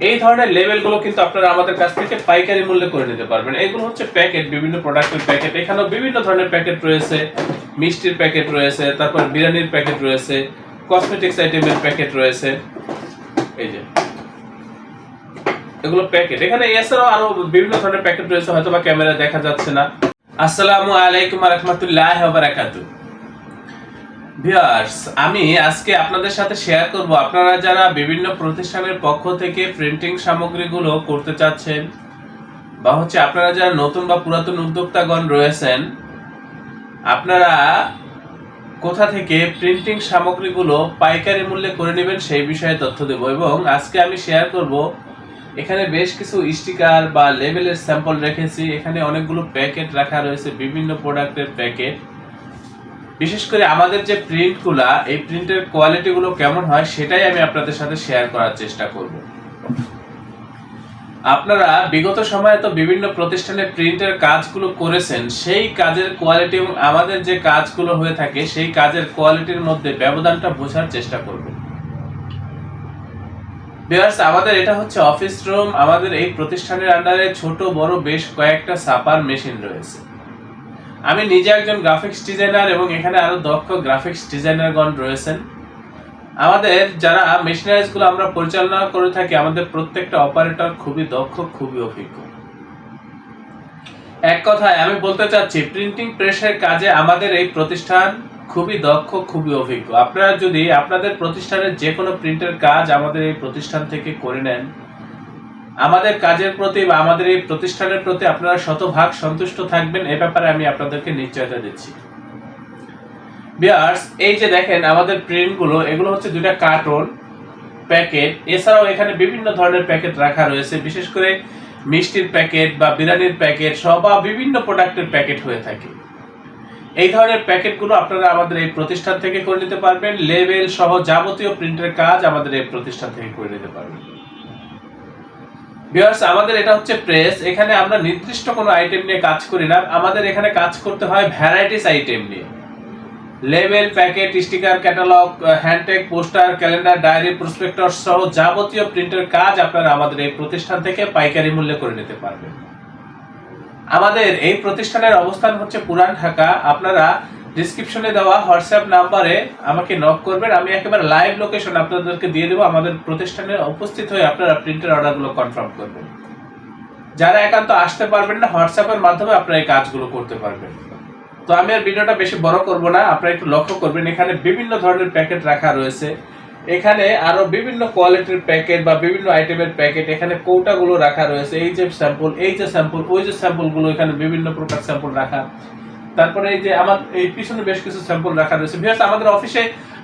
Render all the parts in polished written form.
এই ধরনের লেবেলগুলো কিন্তু আপনারা আমাদের কাছ থেকে পাইকারি মূল্যে করে নিতে পারবেন। এগুলো হচ্ছে প্যাকেট, বিভিন্ন প্রোডাক্টের প্যাকেট। এখানেও বিভিন্ন ধরনের প্যাকেট রয়েছে, মিষ্টির প্যাকেট রয়েছে, তারপর বিরিয়ানির প্যাকেট রয়েছে, কসমেটিক্স আইটেমের প্যাকেট রয়েছে। এই যে এগুলো প্যাকেট। এখানে এছাড়াও আরো বিভিন্ন ধরনের প্যাকেট রয়েছে, হয়তো বা ক্যামেরা দেখা যাচ্ছে না। আসসালামু আলাইকুম ওয়া রাহমাতুল্লাহি ওয়া বারাকাতুহু। ভিউয়ার্স, আমি আজকে আপনাদের সাথে শেয়ার করব আপনারা যারা বিভিন্ন প্রতিষ্ঠানের পক্ষ থেকে প্রিন্টিং সামগ্রীগুলো করতে চাচ্ছেন, বা হচ্ছে আপনারা যারা নতুন বা পুরাতন উদ্যোক্তাগণ রয়েছেন, আপনারা কোথা থেকে প্রিন্টিং সামগ্রীগুলো পাইকারি মূল্যে করে নেবেন সেই বিষয়ে তথ্য দেব। এবং আজকে আমি শেয়ার করব, এখানে বেশ কিছু স্টিকার বা লেবেলের স্যাম্পল রেখেছি। এখানে অনেকগুলো প্যাকেট রাখা রয়েছে, বিভিন্ন প্রোডাক্টের প্যাকেট। বিশেষ করে আমাদের যে প্রিন্টগুলা, এই প্রিন্টের কোয়ালিটিগুলো কেমন হয় সেটাই আমি আপনাদের সাথে শেয়ার করার চেষ্টা করব। আপনারা বিগত সময়ে তো বিভিন্ন প্রতিষ্ঠানে প্রিন্টের কাজগুলো করেছেন, সেই কাজের কোয়ালিটি এবং আমাদের যে কাজগুলো হয়ে থাকে সেই কাজের কোয়ালিটির মধ্যে ব্যবধানটা বোঝার চেষ্টা করবেন। ভিউয়ার্স, আমাদের এটা হচ্ছে অফিস রুম। আমাদের এই প্রতিষ্ঠানের আন্ডারে ছোট বড় বেশ কয়েকটা ছাপার মেশিন রয়েছে। আমি নিজে একজন গ্রাফিক্স ডিজাইনার এবং এখানে আরো দক্ষ গ্রাফিক্স ডিজাইনারগণ রয়েছেন। আমাদের যারা মেশিনারিজগুলো আমরা পরিচালনা করে থাকি, আমাদের প্রত্যেকটা অপারেটর খুবই দক্ষ, খুবই অভিজ্ঞ। এক কথায় আমি বলতে চাচ্ছি, প্রিন্টিং প্রেসের কাজে আমাদের এই প্রতিষ্ঠান খুবই দক্ষ, খুবই অভিজ্ঞ। আপনারা যদি আপনাদের প্রতিষ্ঠানের যে কোনো প্রিন্টের কাজ আমাদের এই প্রতিষ্ঠান থেকে করে নেন, আমাদের কাজের প্রতি বা আমাদের এই প্রতিষ্ঠানের প্রতি আপনারা শতভাগ সন্তুষ্ট থাকবেন, এ ব্যাপারে আমি আপনাদেরকে নিশ্চয়তা দিচ্ছি। ভিউয়ার্স, এই যে দেখেন আমাদের প্রিন্টগুলো, এগুলো হচ্ছে দুইটা কার্টন প্যাকেট। এছাড়াও এখানে বিভিন্ন ধরনের প্যাকেট রাখা রয়েছে, বিশেষ করে মিষ্টির প্যাকেট বা বিরিয়ানির প্যাকেট সহ বা বিভিন্ন প্রোডাক্টের প্যাকেট হয়ে থাকে। এই ধরনের প্যাকেটগুলো আপনারা আমাদের এই প্রতিষ্ঠান থেকে করে নিতে পারবেন। লেবেল সহ যাবতীয় প্রিন্টের কাজ আমাদের এই প্রতিষ্ঠান থেকে করে নিতে পারবেন। ভিউয়ার্স, আমাদের এটা হচ্ছে প্রেস। এখানে আমরা নির্দিষ্ট কোনো আইটেম নিয়ে কাজ করি না, আমাদের এখানে কাজ করতে হয় ভ্যারাইটিস আইটেম নিয়ে। Label, packet, sticker, catalogue, hand tag, poster, calendar, diary, prospectus সহ যাবতীয় প্রিন্টের কাজ আপনারা আমাদের এই প্রতিষ্ঠান থেকে পাইকারি মূল্যে করে নিতে পারবেন। আমাদের এই প্রতিষ্ঠানের অবস্থান হচ্ছে পুরান ঢাকা। আপনারা ডেসক্রিপশনে দেওয়া হোয়াটসঅ্যাপ নাম্বারে আমাকে নক করবেন, আমি একেবারে লাইভ লোকেশন আপনাদেরকে দিয়ে দেবো। আমাদের প্রতিষ্ঠানে উপস্থিত হয়ে আপনারা প্রিন্টের অর্ডারগুলো কনফার্ম করবেন। যারা একান্ত আসতে পারবেন না, হোয়াটসঅ্যাপের মাধ্যমে আপনারা এই কাজগুলো করতে পারবেন। তো আমি আর ভিডিওটা বেশি বড় করব না, আপনারা একটু লক্ষ্য করবেন এখানে বিভিন্ন ধরনের প্যাকেট রাখা রয়েছে। এখানে আরো বিভিন্ন কোয়ালিটির প্যাকেট বা বিভিন্ন আইটেমের প্যাকেট, এখানে কৌটাগুলো রাখা রয়েছে। এই যে স্যাম্পল, এই যে স্যাম্পল, ওই যে স্যাম্পলগুলো, এখানে বিভিন্ন প্রকার স্যাম্পল রাখা। তারপরে এই যে আমার এই পিছনে বেশ কিছু স্যাম্পল রাখা রয়েছে। ভিউয়ার্স, আমাদের অফিসে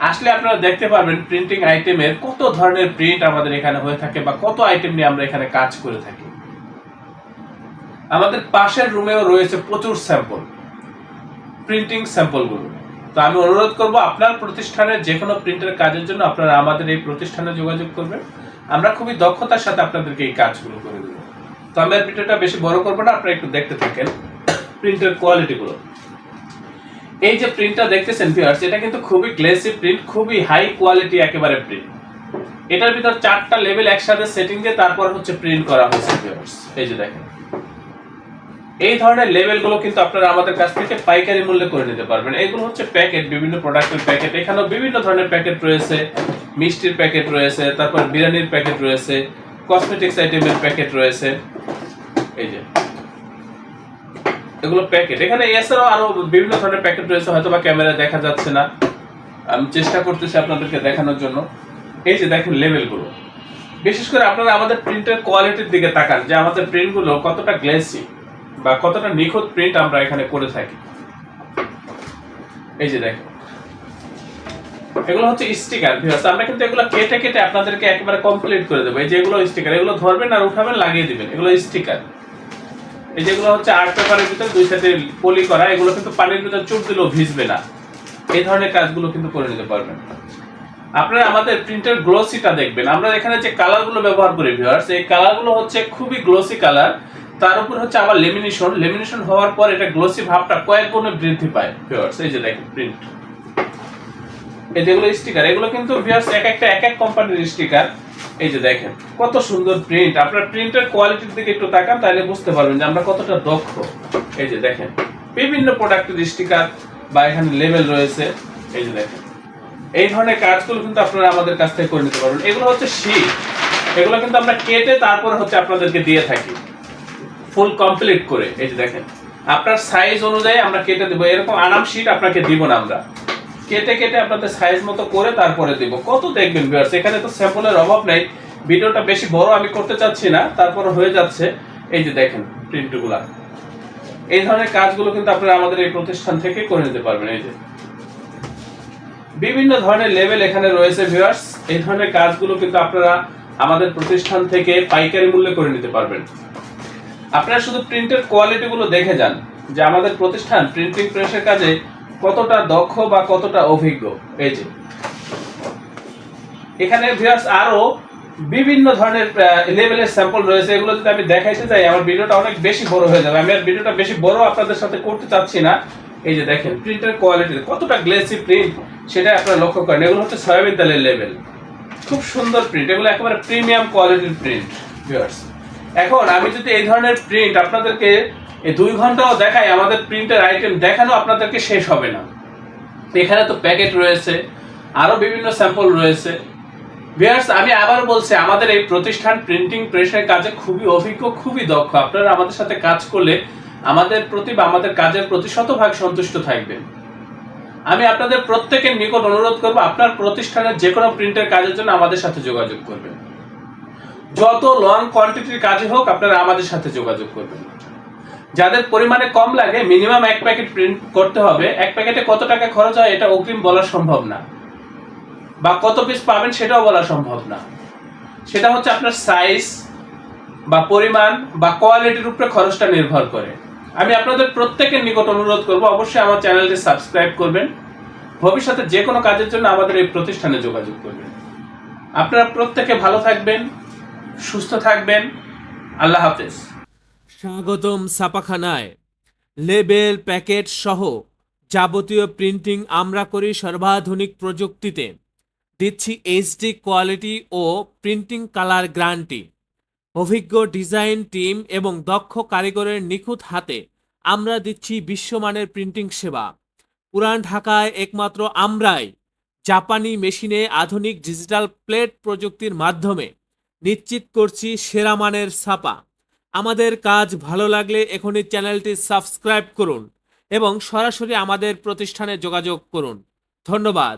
আসলে আপনারা দেখতে পারবেন প্রিন্টিং আইটেমের কত ধরনের প্রিন্ট আমাদের এখানে হয়ে থাকে বা কত আইটেম নিয়ে আমরা এখানে কাজ করে থাকি। আমাদের পাশের রুমেও রয়েছে প্রচুর স্যাম্পল, প্রিন্টিং স্যাম্পলগুলো। তো আমি অনুরোধ করব, আপনার প্রতিষ্ঠানের যে কোনো প্রিন্টের কাজের জন্য আপনারা আমাদের এই প্রতিষ্ঠানে যোগাযোগ করবেন। আমরা খুবই দক্ষতার সাথে আপনাদেরকে এই কাজগুলো করে দেব। তো আমি আর ভিডিওটা বেশি বড় করব না, আপনারা একটু দেখতে থাকেন প্রিন্টের কোয়ালিটিগুলো। এই যে প্রিন্টটা দেখতেছেন ভিউয়ার্স, এটা কিন্তু খুবই গ্লেসি প্রিন্ট, খুবই হাই কোয়ালিটি একেবারে প্রিন্ট। এটার ভিতর 4টা লেভেল একসাথে সেটিং দিয়ে তারপর হচ্ছে প্রিন্ট করা হয়েছে ভিউয়ার্স। এই যে দেখেন, এই ধরনের লেবেলগুলো কিন্তু আপনারা আমাদের কাছ থেকে পাইকারি মূল্যে করে নিতে পারবেন। এগুলো হচ্ছে প্যাকেট, বিভিন্ন প্রোডাক্টের প্যাকেট। এখানেও বিভিন্ন ধরনের প্যাকেট রয়েছে, মিষ্টির প্যাকেট রয়েছে, তারপর বিরিয়ানির প্যাকেট রয়েছে, কসমেটিক্স আইটেমের প্যাকেট রয়েছে। এই যে এগুলো প্যাকেট। এখানে এছাড়াও আরো বিভিন্ন ধরনের প্যাকেট রয়েছে, হয়তো বা ক্যামেরা দেখা যাচ্ছে না, আমি চেষ্টা করতেছি আপনাদেরকে দেখানোর জন্য। এই যে দেখেন লেবেলগুলো। বিশেষ করে আপনারা আমাদের প্রিন্টের কোয়ালিটির দিকে তাকান, যে আমাদের প্রিন্টগুলো কতটা গ্লেসি বা কতটা নিখুঁত প্রিন্ট আমরা এখানে করে থাকি। এই যে দেখেন, এগুলো হচ্ছে স্টিকার। ভিউয়ার্স, আমরা কিন্তু এগুলো কেটে কেটে আপনাদেরকে একেবারে কমপ্লিট করে দেবো। এই যে এগুলো স্টিকার, এগুলো ধরবেন আর উঠাবেন, লাগিয়ে দিবেন, এগুলো স্টিকার। এই যেগুলো হচ্ছে আর্ট পেপারের ভিতরে দুই সাইডে পলি করা, এগুলো কিন্তু পানির ভিতরে চুপ দিলেও ভিজবে না। এই ধরনের কাজগুলো কিন্তু করে নিতে পারবেন। আপনারা আমাদের প্রিন্টের গ্লোসিটা দেখবেন। আমরা এখানে যে কালারগুলো ব্যবহার করি ভিউয়ার্স, এই কালারগুলো হচ্ছে খুবই গ্লোসি কালার। তার উপর হচ্ছে আবার লেমিনেশন হওয়ার পর এটা গ্লোসি ভাবটা কয়েক গুণে বৃদ্ধি পায় ভিউয়ার্স। এই যে দেখেন প্রিন্ট, এই যেগুলো স্টিকার, এগুলো কিন্তু ভিউয়ার্স এক এক কোম্পানির স্টিকার। এই যে দেখেন কত সুন্দর প্রিন্ট। আপনার প্রিন্টের কোয়ালিটির দিকে একটু তাকান, তাহলে বুঝতে পারবেন যে আমরা কতটা দক্ষ। এই যে দেখেন বিভিন্ন প্রোডাক্টের স্টিকার বা এখানে লেবেল রয়েছে। এই যে দেখেন এই ধরনের কাজগুলো কিন্তু আপনারা আমাদের কাছ থেকে করে নিতে পারবেন। এগুলো হচ্ছে শীট, এগুলো কিন্তু আমরা কেটে তারপর হচ্ছে আপনাদেরকে দিয়ে থাকি ফুল কমপ্লিট করে। এই যে দেখেন আপনার সাইজ অনুযায়ী আমরা কেটে দেবো, এরকম আরাম শীট আপনাকে দিব না, আমরা কেটে কেটে আপনাদের সাইজ মতো করে তারপরে দিব। কত দেখবেন ভিউয়ার্স, এখানে তো স্যাম্পলের অভাব নাই। ভিডিওটা বেশি বড় আমি করতে চাচ্ছি না, তারপর হয়ে যাচ্ছে। এই যে দেখেন প্রিন্টগুলা, এই ধরনের কাজগুলো কিন্তু আপনারা আমাদের এই প্রতিষ্ঠান থেকে করে নিতে পারবেন। এই যে বিভিন্ন ধরনের লেভেল এখানে রয়েছে ভিউয়ার্স, এই ধরনের কাজগুলো কিন্তু আপনারা আমাদের প্রতিষ্ঠান থেকে পাইকারি মূল্যে করে নিতে পারবেন। আপনারা শুধু প্রিন্টের কোয়ালিটিগুলো দেখে যান যে আমাদের প্রতিষ্ঠান প্রিন্টিং প্রেসের কাজে কতটা দক্ষ বা কতটা অভিজ্ঞ। এই যে এখানে ভিউয়ার্স আরো বিভিন্ন ধরনের লেভেলের স্যাম্পল রয়েছে, এগুলো যদি আমি দেখাইতে যাই আমার ভিডিওটা অনেক বেশি বড় হয়ে যাবে। আমি আর ভিডিওটা বেশি বড় আপনাদের সাথে করতে চাচ্ছি না। এই যে দেখেন প্রিন্টের কোয়ালিটি কতটা গ্লেসি প্রিন্ট সেটা আপনারা লক্ষ্য করেন। এগুলো হচ্ছে সয়াবিন তেলের লেভেল, খুব সুন্দর প্রিন্ট, এগুলো একেবারে প্রিমিয়াম কোয়ালিটির প্রিন্ট ভিউয়ার্স। এখন আমি যদি এই ধরনের প্রিন্ট আপনাদেরকে এই 2 ঘন্টাও দেখাই, আমাদের প্রিন্টের আইটেম দেখানো আপনাদেরকে শেষ হবে না। এখানে তো প্যাকেট রয়েছে, আরো বিভিন্ন স্যাম্পল রয়েছে ভিউয়ার্স। আমি আবার বলছি আমাদের এই প্রতিষ্ঠান প্রিন্টিং প্রেসের কাজে খুবই অভিজ্ঞ, খুবই দক্ষ। আপনারা আমাদের সাথে কাজ করলে আমাদের প্রতি বা আমাদের কাজের প্রতি শতভাগ সন্তুষ্ট থাকবেন। আমি আপনাদের প্রত্যেকের নিকট অনুরোধ করব আপনার প্রতিষ্ঠানের যে কোনো প্রিন্টের কাজের জন্য আমাদের সাথে যোগাযোগ করবেন। যত লং কোয়ান্টিটির কাজে হোক আপনারা আমাদের সাথে যোগাযোগ করবেন। যাদের পরিমাণে কম লাগে মিনিমাম 1 প্যাকেট প্রিন্ট করতে হবে। 1 প্যাকেটে কত টাকা খরচ হয় এটা অগ্রিম বলা সম্ভব না, বা কত পিস পাবেন সেটাও বলা সম্ভব না। সেটা হচ্ছে আপনার সাইজ বা পরিমাণ বা কোয়ালিটির উপরে খরচটা নির্ভর করে। আমি আপনাদের প্রত্যেকের নিকট অনুরোধ করব অবশ্যই আমার চ্যানেলটি সাবস্ক্রাইব করবেন। ভবিষ্যতে যে কোনো কাজের জন্য আমাদের এই প্রতিষ্ঠানে যোগাযোগ করবেন। আপনারা প্রত্যেকে ভালো থাকবেন, সুস্থ থাকবেন। আল্লাহ হাফেজ। স্বাগতম ছাপাখানায়। লেবেল প্যাকেট সহ যাবতীয় প্রিন্টিং আমরা করি সর্বাধুনিক প্রযুক্তিতে। দিচ্ছি এইচডি কোয়ালিটি ও প্রিন্টিং কালার গ্যারান্টি। অভিজ্ঞ ডিজাইন টিম এবং দক্ষ কারিগরের নিখুঁত হাতে আমরা দিচ্ছি বিশ্বমানের প্রিন্টিং সেবা। পুরান ঢাকায় একমাত্র আমরাই জাপানি মেশিনে আধুনিক ডিজিটাল প্লেট প্রযুক্তির মাধ্যমে নিশ্চিত করছি সেরা মানের ছাপা। আমাদের কাজ ভালো লাগলে এখনই চ্যানেলটি সাবস্ক্রাইব করুন এবং সরাসরি আমাদের প্রতিষ্ঠানে যোগাযোগ করুন। ধন্যবাদ।